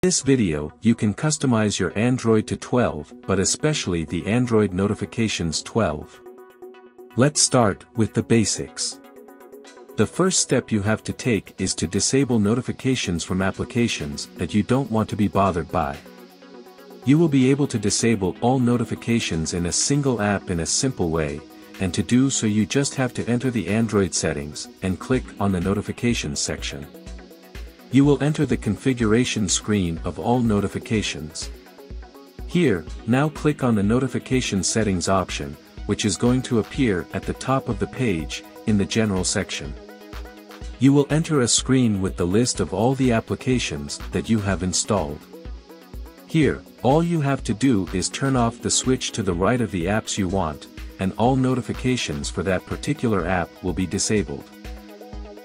this video, you can customize your Android to 12, but especially the Android notifications 12. Let's start with the basics. The first step you have to take is to disable notifications from applications that you don't want to be bothered by. You will be able to disable all notifications in a single app in a simple way, and to do so you just have to enter the Android settings and click on the notifications section. You will enter the configuration screen of all notifications. Here, now click on the notification settings option, which is going to appear at the top of the page, in the general section. You will enter a screen with the list of all the applications that you have installed. Here, all you have to do is turn off the switch to the right of the apps you want, and all notifications for that particular app will be disabled.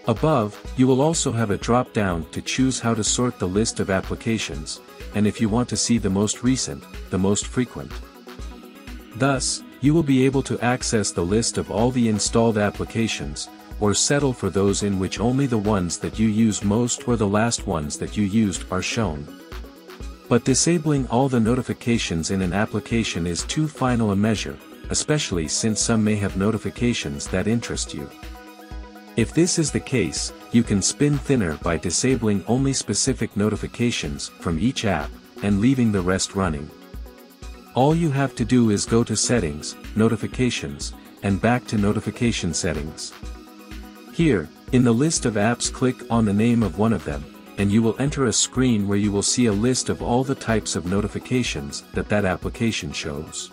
Above, you will also have a drop-down to choose how to sort the list of applications, and if you want to see the most recent, the most frequent. Thus, you will be able to access the list of all the installed applications, or settle for those in which only the ones that you use most or the last ones that you used are shown. But disabling all the notifications in an application is too final a measure, especially since some may have notifications that interest you. If this is the case, you can spin thinner by disabling only specific notifications from each app, and leaving the rest running. All you have to do is go to Settings, Notifications, and back to Notification Settings. Here, in the list of apps, click on the name of one of them, and you will enter a screen where you will see a list of all the types of notifications that application shows.